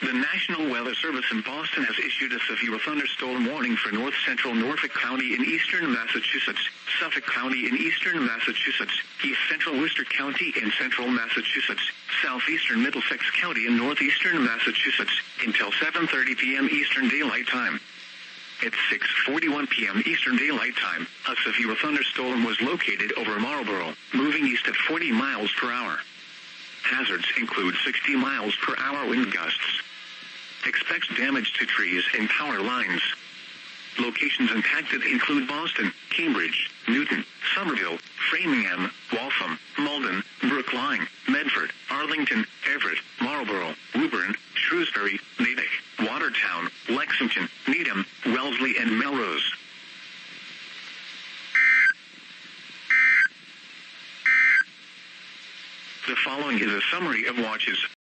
The National Weather Service in Boston has issued a severe thunderstorm warning for north-central Norfolk County in eastern Massachusetts, Suffolk County in eastern Massachusetts, east-central Worcester County in central Massachusetts, southeastern Middlesex County in northeastern Massachusetts, until 7:30 p.m. Eastern Daylight Time. At 6:41 p.m. Eastern Daylight Time, a severe thunderstorm was located over Marlborough, moving east at 40 miles per hour. Hazards include 60 miles per hour wind gusts. Expects damage to trees and power lines. Locations impacted include Boston, Cambridge, Newton, Somerville, Framingham, Waltham, Malden, Brookline, Medford, Arlington, Everett, Marlborough, Woburn, Shrewsbury, Natick, Watertown, Lexington, Needham, Wellesley and Melrose. The following is a summary of watches